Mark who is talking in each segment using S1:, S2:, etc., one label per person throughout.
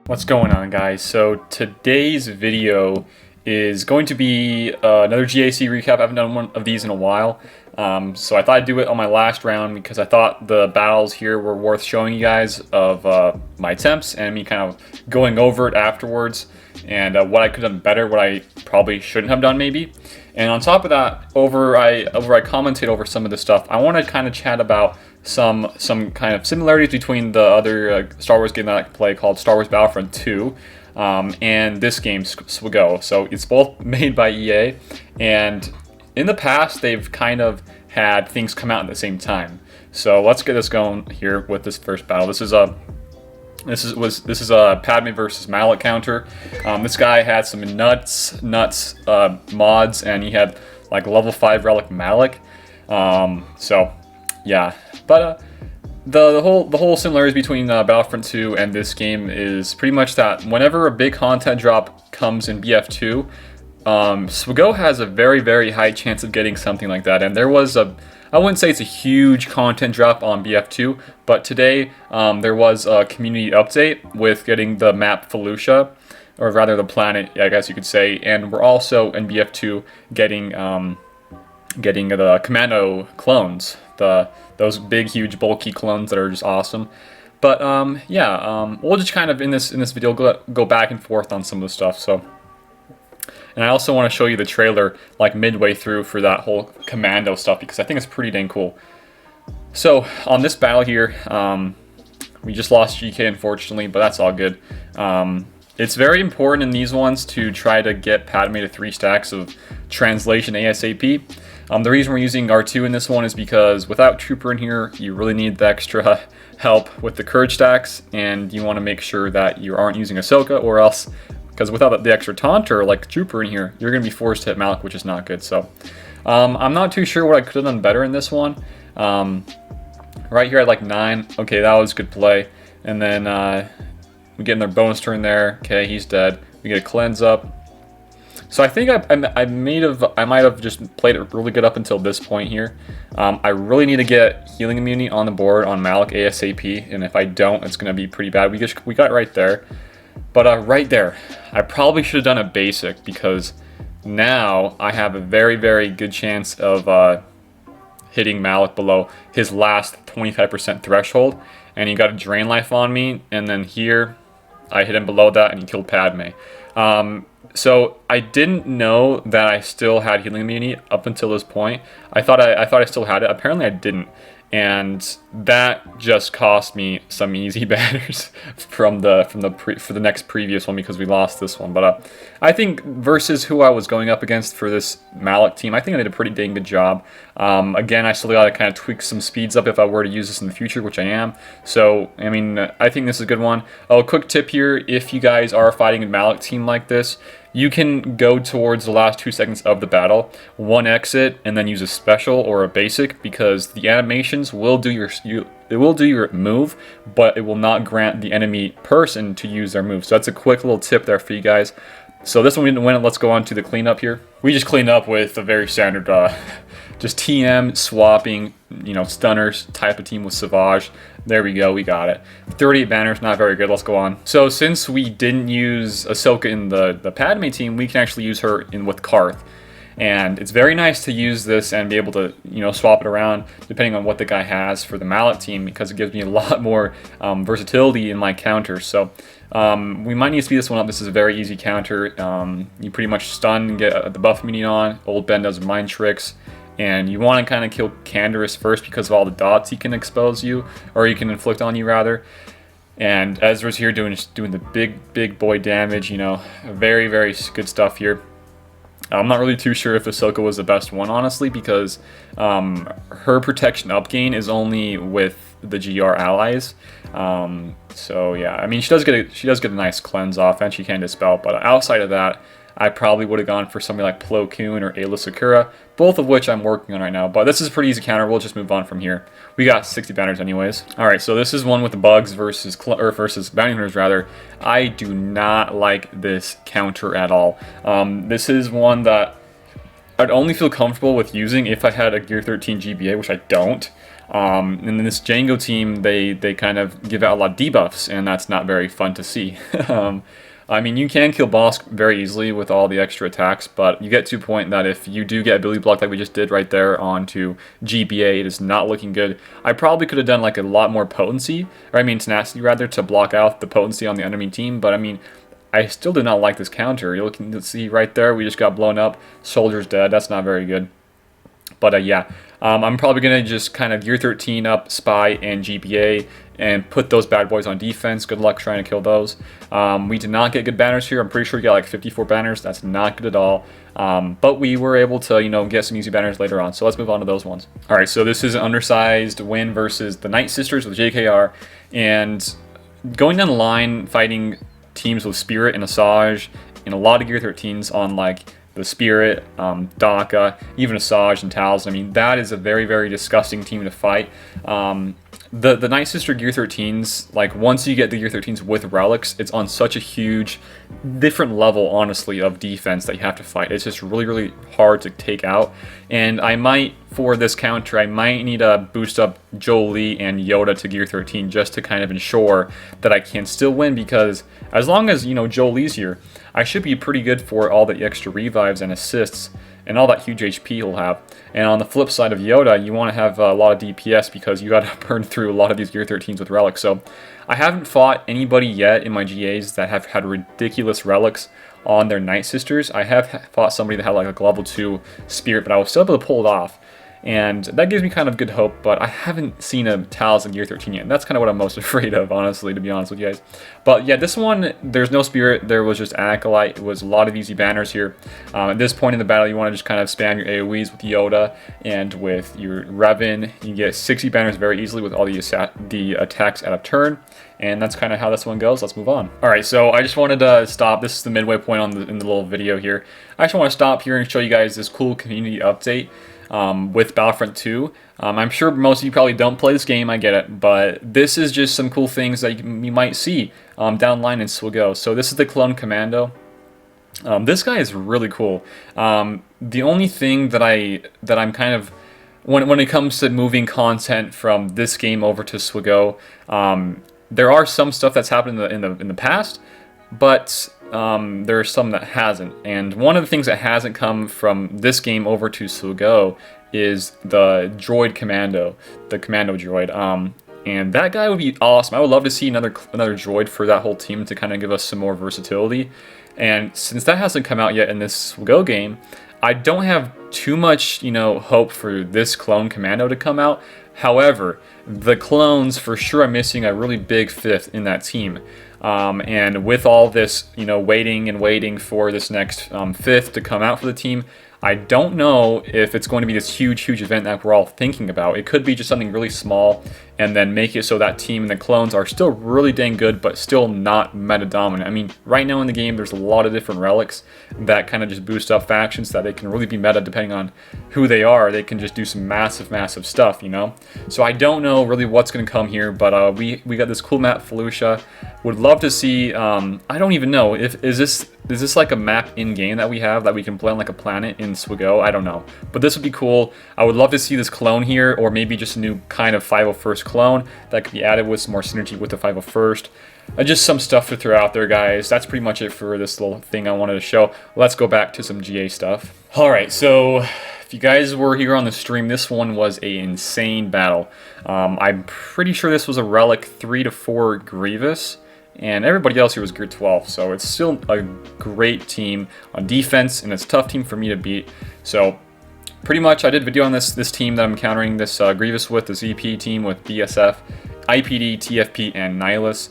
S1: What's going on, guys? So today's video is going to be another GAC recap. I haven't done one of these in a while, so I thought I'd do it on my last round because I thought the battles here were worth showing you guys of my attempts and me kind of going over it afterwards and what I could have done better, what I probably shouldn't have done maybe. And on top of that, I commented over some of the stuff. I want to kind of chat about some kind of similarities between the other Star Wars game that I play called Star Wars Battlefront 2 and this game, SWGoH. So it's both made by EA, and in the past they've kind of had things come out at the same time. So let's get this going here with this first battle. This is a Padme versus Malak counter. This guy had some nuts mods, and he had like level 5 relic Malak. So yeah, but the whole similarities between Battlefront 2 and this game is pretty much that whenever a big content drop comes in BF2, SWGoH has a very high chance of getting something like that. And there was I wouldn't say it's a huge content drop on BF2, but today there was a community update with getting the map Felucia, or rather the planet, I guess you could say, and we're also in BF2 getting the Commando clones, those big, huge, bulky clones that are just awesome. But we'll just kind of in this video go back and forth on some of the stuff. So, and I also want to show you the trailer like midway through for that whole Commando stuff because I think it's pretty dang cool. So on this battle here, we just lost GK unfortunately, but that's all good. It's very important in these ones to try to get Padme to 3 stacks of translation ASAP. The reason we're using R2 in this one is because without Trooper in here, you really need the extra help with the courage stacks, and you want to make sure that you aren't using Ahsoka, or else, because without the extra taunter like Trooper in here, you're going to be forced to hit Malak, which is not good. So I'm not too sure what I could have done better in this one. Right here I had like 9. Okay, that was good play. And then we get in their bonus turn there. Okay, he's dead. We get a cleanse up. So I think I might have just played it really good up until this point here. I really need to get healing immunity on the board on Malak ASAP, and if I don't, it's going to be pretty bad. We got right there, but right there, I probably should have done a basic because now I have a very good chance of hitting Malak below his last 25% threshold, and he got a drain life on me, and then here I hit him below that, and he killed Padme. So I didn't know that I still had healing immunity up until this point. I thought I still had it. Apparently I didn't, and that just cost me some easy batters for the next previous one because we lost this one. But I think versus who I was going up against for this Malak team, I think I did a pretty dang good job. Again, I still got to kind of tweak some speeds up if I were to use this in the future, which I am. So I mean, I think this is a good one. A quick tip here: if you guys are fighting a Malak team like this, you can go towards the last 2 seconds of the battle, 1 exit, and then use a special or a basic, because the animations will do your move, but it will not grant the enemy person to use their move. So that's a quick little tip there for you guys. So this one we didn't win it. Let's go on to the cleanup here. We just cleaned up with a very standard, just TM swapping, stunners type of team with Savage. There we go, we got it. 38 banners, not very good. Let's go on. So since we didn't use Ahsoka in the Padme team, we can actually use her in with Karth. And it's very nice to use this and be able to, swap it around depending on what the guy has for the Malak team, because it gives me a lot more versatility in my counters. So we might need to speed this one up. This is a very easy counter. You pretty much stun and get the buff immunity on. Old Ben does mind tricks. And you want to kind of kill Canderous first because of all the dots he can expose you, or he can inflict on you rather. And Ezra's here doing the big boy damage, very good stuff here. I'm not really too sure if Ahsoka was the best one, honestly, because her protection up gain is only with the GR allies. So yeah, I mean, she does get a nice cleanse off, and she can dispel, but outside of that, I probably would have gone for something like Plo Koon or Ayla Sakura, both of which I'm working on right now. But this is a pretty easy counter. We'll just move on from here. We got 60 banners anyways. All right, so this is one with the bugs versus bounty hunters rather. I do not like this counter at all. This is one that I'd only feel comfortable with using if I had a Gear 13 GBA, which I don't. And then this Django team, they kind of give out a lot of debuffs, and that's not very fun to see. I mean, you can kill boss very easily with all the extra attacks, but you get to a point that if you do get ability block like we just did right there onto GBA, it is not looking good. I probably could have done like a lot more potency, or I mean tenacity rather, to block out the potency on the enemy team, but I mean, I still did not like this counter. You're looking to see right there, we just got blown up, soldier's dead, that's not very good. But yeah, I'm probably going to just kind of Gear 13 up Spy and GBA and put those bad boys on defense. Good luck trying to kill those. We did not get good banners here. I'm pretty sure we got like 54 banners. That's not good at all. But we were able to, you know, get some easy banners later on. So let's move on to those ones. All right, so this is an undersized win versus the Nightsisters with JKR. And going down the line, fighting teams with Spirit and Asajj and a lot of Gear 13s on like the Spirit, Daka, even Asajj and Tals. I mean, that is a very, very disgusting team to fight. The Nightsister Gear 13s, like once you get the Gear 13s with relics, it's on such a huge, different level, honestly, of defense that you have to fight. It's just really, really hard to take out. And I might, for this counter, I might need to boost up Jolie and Yoda to Gear 13 just to kind of ensure that I can still win, because as long as, you know, Jolie's here, I should be pretty good for all the extra revives and assists and all that huge HP he'll have. And on the flip side of Yoda, you want to have a lot of DPS because you got to burn through a lot of these Gear 13s with relics. So I haven't fought anybody yet in my GAs that have had ridiculous relics on their Nightsisters. I have fought somebody that had like a level 2 Spirit, but I was still able to pull it off. And that gives me kind of good hope, but I haven't seen a Tals in Gear 13 yet. And that's kind of what I'm most afraid of, honestly, to be honest with you guys. But yeah, this one, there's no Spirit. There was just Acolyte. It was a lot of easy banners here. At this point in the battle, you want to just kind of spam your AoEs with Yoda and with your Revan. You get 60 banners very easily with all the attacks out of turn. And that's kind of how this one goes. Let's move on. All right, so I just wanted to stop. This is the midway point in the little video here. I just want to stop here and show you guys this cool community update. With Battlefront 2. I'm sure most of you probably don't play this game, I get it, but this is just some cool things that you might see down the line in SWGoH. So this is the clone Commando. This guy is really cool. The only thing that I'm kind of, when it comes to moving content from this game over to SWGoH, there are some stuff that's happened in the past, but there's some that hasn't. And one of the things that hasn't come from this game over to SWGoH is the droid Commando, the Commando droid. And that guy would be awesome. I would love to see another droid for that whole team to kind of give us some more versatility. And since that hasn't come out yet in this SWGoH game, I don't have too much, you know, hope for this clone Commando to come out. However, the clones for sure are missing a really big fifth in that team. And with all this, you know, waiting for this next fifth to come out for the team, I don't know if it's going to be this huge event that we're all thinking about. It could be just something really small and then make it so that team and the clones are still really dang good, but still not meta dominant. I mean, right now in the game, there's a lot of different relics that kind of just boost up factions that they can really be meta depending on who they are. They can just do some massive stuff, you know? So I don't know really what's going to come here, but we got this cool map, Felucia. Would love to see, I don't even know, is this like a map in-game that we have that we can play on like a planet in SWGoH? I don't know. But this would be cool. I would love to see this clone here, or maybe just a new kind of 501st clone that could be added with some more synergy with the 501st. Just some stuff to throw out there, guys. That's pretty much it for this little thing I wanted to show. Let's go back to some GA stuff. Alright, so if you guys were here on the stream, this one was an insane battle. I'm pretty sure this was a Relic 3 to 4 Grievous. And everybody else here was Gear 12, so it's still a great team on defense, and it's a tough team for me to beat. So pretty much I did a video on this team that I'm countering this Grievous with, the ZP team with BSF, IPD, TFP, and Nihilus.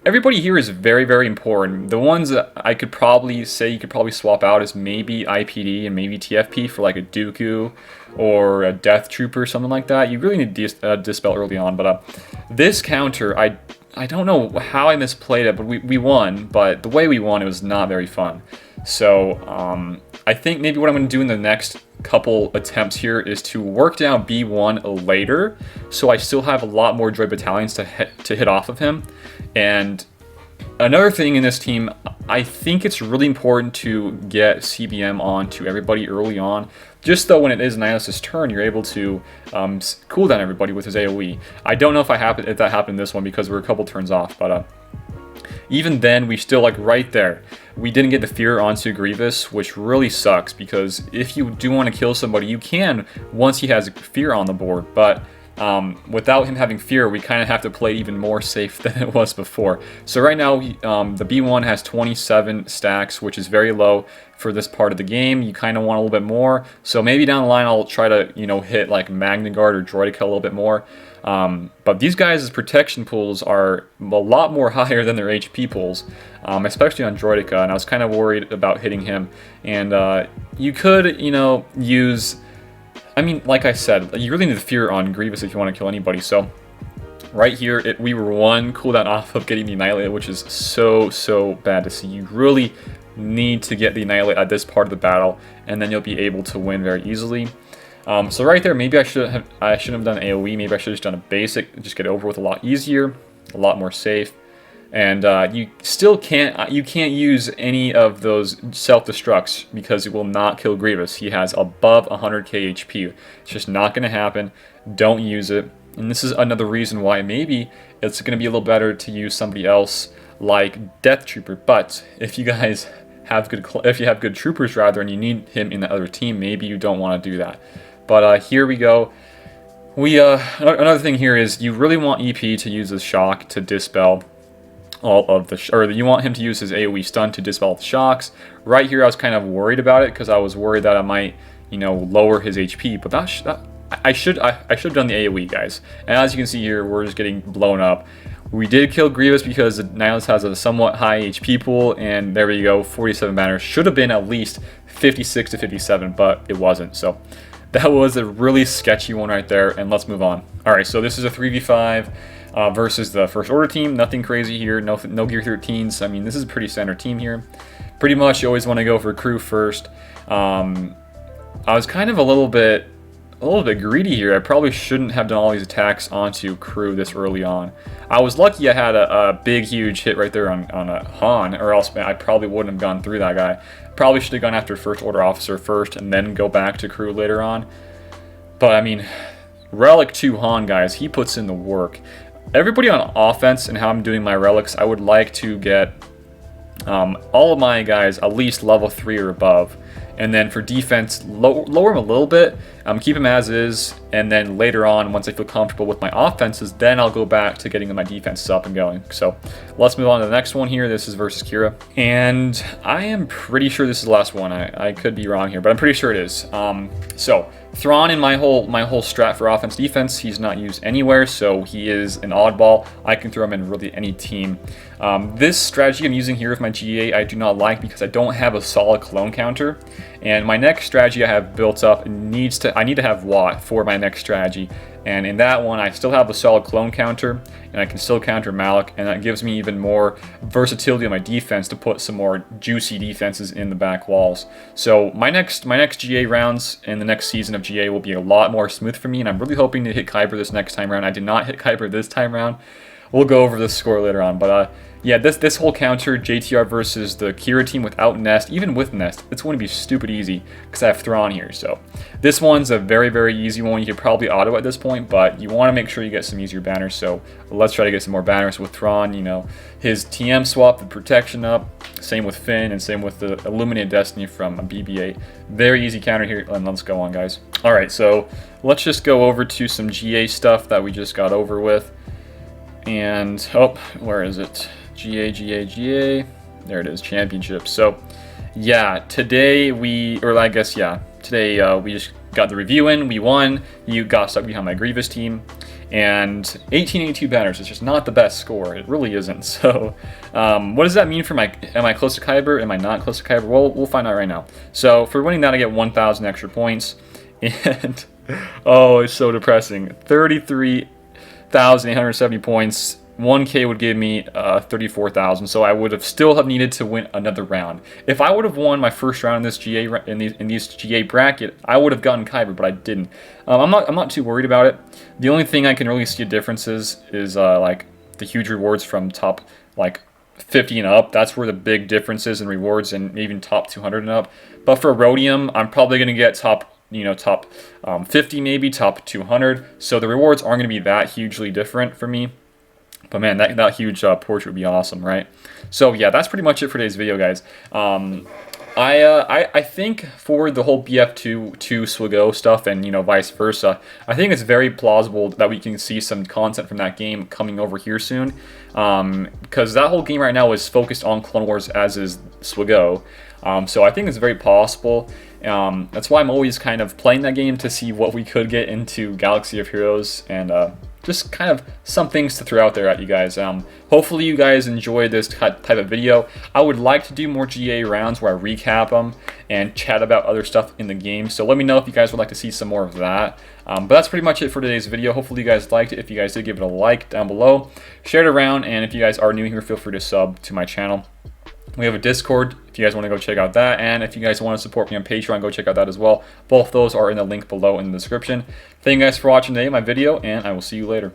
S1: Everybody here is very important. The ones that I could probably say you could probably swap out is maybe IPD and maybe TFP for like a Dooku or a Death Trooper or something like that. You really need to dispel early on, but this counter, I don't know how I misplayed it, but we won, but the way we won, it was not very fun. So I think maybe what I'm going to do in the next couple attempts here is to work down B1 later, so I still have a lot more droid battalions to hit off of him. And another thing in this team, I think it's really important to get CBM on to everybody early on. Just though when it is Nihilust's turn, you're able to cool down everybody with his AoE. I don't know if that happened in this one because we're a couple turns off, but even then, we still, like, right there, we didn't get the fear onto Grievous, which really sucks, because if you do want to kill somebody, you can once he has fear on the board, but without him having fear, we kind of have to play even more safe than it was before. So right now, the B1 has 27 stacks, which is very low for this part of the game. You kind of want a little bit more, so maybe down the line I'll try to, you know, hit like Magna Guard or Droideka a little bit more. But these guys' protection pools are a lot more higher than their HP pools, especially on Droideka, and I was kind of worried about hitting him. And you could, you know, use... I mean, like I said, you really need the fear on Grievous if you want to kill anybody. So right here, we were one cooldown off of getting the Annihilate, which is so bad to see. You really need to get the Annihilate at this part of the battle, and then you'll be able to win very easily. So right there, maybe I shouldn't have done AoE. Maybe I should have just done a basic, just get it over with a lot easier, a lot more safe. And you still can't use any of those self-destructs because it will not kill Grievous. He has above 100k HP. It's just not going to happen. Don't use it. And this is another reason why maybe it's going to be a little better to use somebody else like Death Trooper. But if you guys have good troopers rather, and you need him in the other team, maybe you don't want to do that. But here we go. Another thing here is you really want EP to use the shock to dispel all of the, or you want him to use his AoE stun to dispel the shocks. Right here, I was kind of worried about it because I was worried that I might, you know, lower his HP. But I should have done the AoE, guys. And as you can see here, we're just getting blown up. We did kill Grievous because the Nihilus has a somewhat high HP pool, and there we go, 47 banners. Should have been at least 56 to 57, but it wasn't. So that was a really sketchy one right there, and let's move on. All right, so this is a 3v5. Versus the First Order team. Nothing crazy here, no Gear 13s. I mean, this is a pretty standard team here. Pretty much you always want to go for crew first. I was kind of a little bit greedy here. I probably shouldn't have done all these attacks onto crew this early on. I was lucky I had a big, huge hit right there on a Han, or else I probably wouldn't have gone through that guy. Probably should have gone after First Order officer first and then go back to crew later on. But, I mean, Relic 2 Han, guys, he puts in the work. Everybody on offense and how I'm doing my relics, I would like to get all of my guys at least level 3 or above. And then for defense, lower them a little bit, keep them as is, and then later on, once I feel comfortable with my offenses, then I'll go back to getting my defenses up and going. So let's move on to the next one here. This is versus Kira. And I am pretty sure this is the last one. I could be wrong here, but I'm pretty sure it is. So Thrawn in my whole strat for offense defense, he's not used anywhere, so he is an oddball. I can throw him in really any team. This strategy I'm using here with my GA I do not like because I don't have a solid clone counter. And my next strategy I have built up I need to have Watt for my next strategy. And in that one, I still have a solid clone counter, and I can still counter Malak, and that gives me even more versatility on my defense to put some more juicy defenses in the back walls. So my next GA rounds in the next season of GA will be a lot more smooth for me, and I'm really hoping to hit Kyber this next time around. I did not hit Kyber this time around. We'll go over the score later on, but yeah, this whole counter, JTR versus the Kira team without Nest, even with Nest, it's going to be stupid easy because I have Thrawn here. So this one's a very, very easy one. You could probably auto at this point, but you want to make sure you get some easier banners. So let's try to get some more banners with Thrawn. You know, his TM swap, the protection up, same with Finn, and same with the Illuminated Destiny from BB-8. Very easy counter here, and let's go on, guys. All right, so let's just go over to some GA stuff that we just got over with. And, oh, where is it? GA. There it is, championship. So, yeah, today we just got the review in. We won. You got stuck behind my Grievous team. And 1882 banners is just not the best score. It really isn't. So, what does that mean for my, am I close to Kyber? Am I not close to Kyber? Well, we'll find out right now. So, for winning that, I get 1,000 extra points. And, oh, it's so depressing. 33,870 points. 1K would give me 34,000, so I would have still have needed to win another round. If I would have won my first round in this GA in these GA bracket, I would have gotten Kyber, but I didn't. I'm not too worried about it. The only thing I can really see a difference is like the huge rewards from top like 50 and up. That's where the big differences in rewards, and even top 200 and up. But for Rhodium, I'm probably going to get top 50 maybe, top 200. So the rewards aren't going to be that hugely different for me. But man, that huge portrait would be awesome, right? So yeah, that's pretty much it for today's video, guys. I think for the whole BF2 SWGoH stuff, and vice versa, I think it's very plausible that we can see some content from that game coming over here soon, because that whole game right now is focused on Clone Wars, as is SWGoH. So I think it's very possible. That's why I'm always kind of playing that game, to see what we could get into Galaxy of Heroes, and just kind of some things to throw out there at you guys. Hopefully you guys enjoy this type of video. I would like to do more GA rounds where I recap them and chat about other stuff in the game. So let me know if you guys would like to see some more of that. But that's pretty much it for today's video. Hopefully you guys liked it. If you guys did, give it a like down below. Share it around, and if you guys are new here, feel free to sub to my channel. We have a Discord if you guys want to go check out that, and if you guys want to support me on Patreon, go check out that as well. Both those are in the link below in the description. Thank you guys for watching today, my video, and I will see you later.